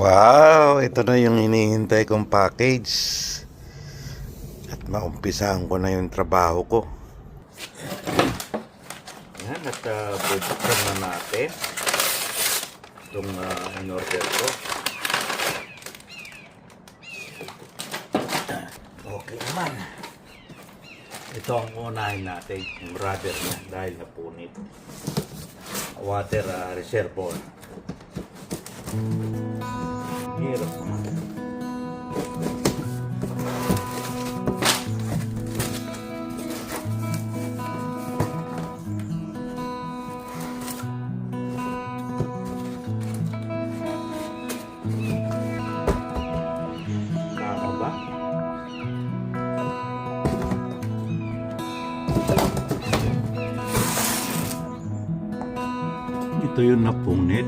Wow, ito na yung hinihintay kong package. At maumpisahan ko na yung trabaho ko. Yan, at bubuksan na natin itong in-order ko. Okay naman. Ito ang unahin natin, yung rubber niya dahil napunit. Water reservoir. Hirap naman. Tama ba? Ito yung napunit.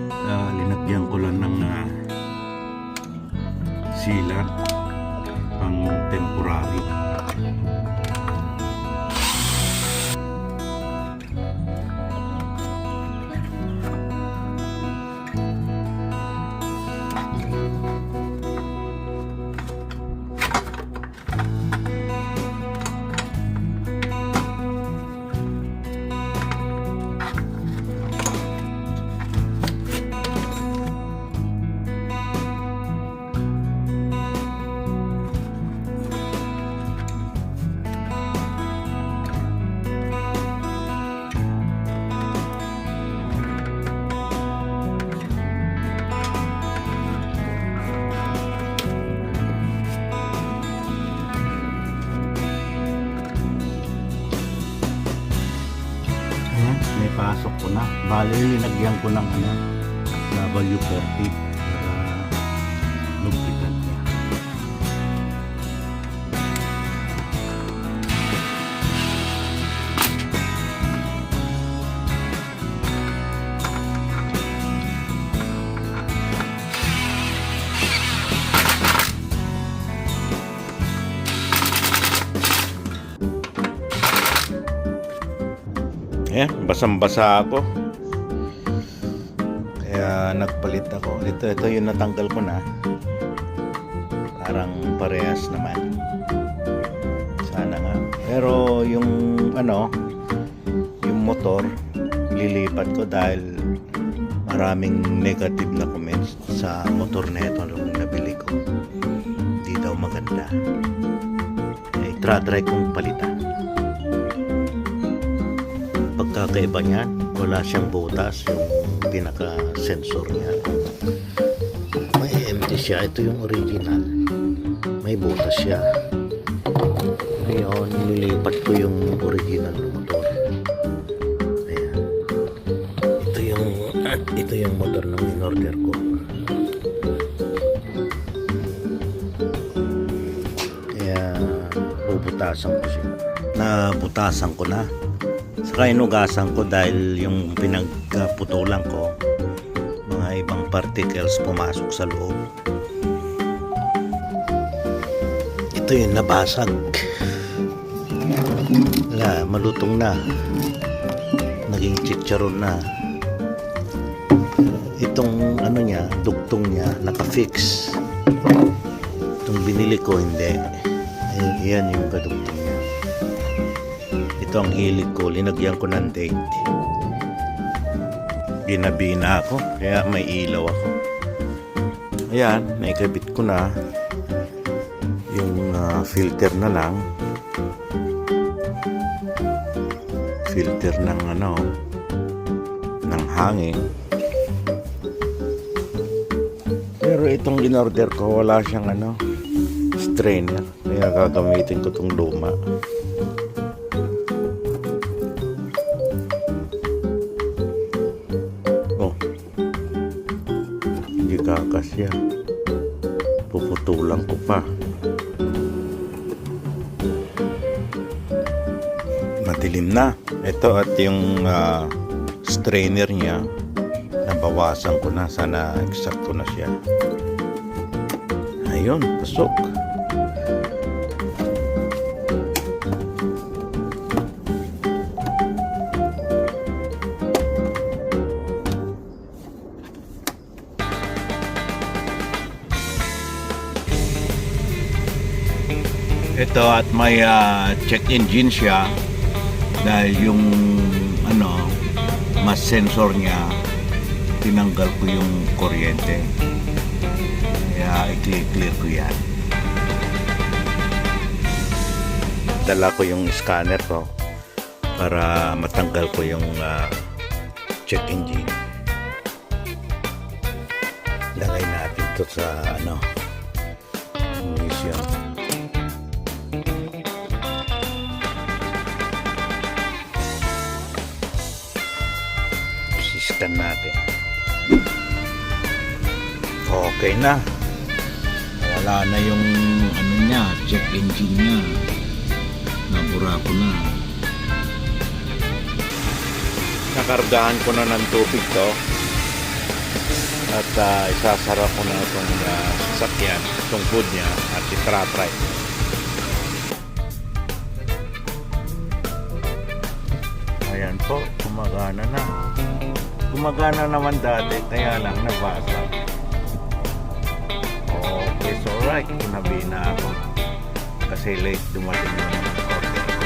Linagyan ko lang ng sealant pang temporary. May pasok ko na. Bali, linagyan ko ng W30 para lubricant niya. Ayan, basang-basa ako. Kaya nagpalit ako. Ito yung natanggal ko na. Parang parehas naman. Sana nga. Pero yung yung motor, lilipat ko dahil maraming negative na comments sa motor na ito nung nabili ko. Hindi daw maganda. Try kong palitan. Pagkakaiba niyan, wala siyang butas, yung pinaka-sensor niya. May empty siya. Ito yung original. May butas siya. Ngayon, nililipat ko yung original motor. Ayan. Ito yung motor ng in-order ko. Kaya, bubutasan ko siya. Nabutasan ko na. Saka inugasan ko dahil yung pinagputulan ko, mga ibang particles pumasok sa loob. Ito yung nabasag. Wala, malutong na. Naging chicharon na. Itong niya, dugtong niya, naka-fix. Itong binili ko, hindi. Yan yung kadugtong niya. Ito ang hilig ko, linagyan ko ng date. Ginabi na ako, kaya may ilaw ako. Ayan, naikabit ko na. Yung filter na lang. Filter ng ng hangin. Pero itong in-order ko, wala siyang strainer. Kaya gagamitin ko itong luma. Kakasya, puputulan ko pa. Madilim na. Ito at yung strainer niya, nabawasan ko na. Sana eksakto na siya. Ayun, pasok. dito at may check engine siya dahil yung mas sensor niya, tinanggal ko yung kuryente, kaya i-clear ko yan. Dala ko yung scanner ko para matanggal ko yung check engine. Lagay natin to sa ignition. Scan natin. Okay na. Wala na yung niya, check engine niya. Nabura ko na. Nakargahan ko na ng tubig to. At isasara ko na itong sasakyan, itong hood niya at itratry. Ayan po, gumagana na. Gumagana naman dati, kaya lang nabasa. Okay, so alright, kinabi na ako. Kasi late dumating yung order ko.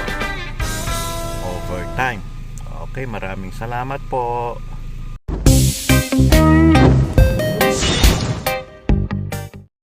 Overtime. Okay, maraming salamat po.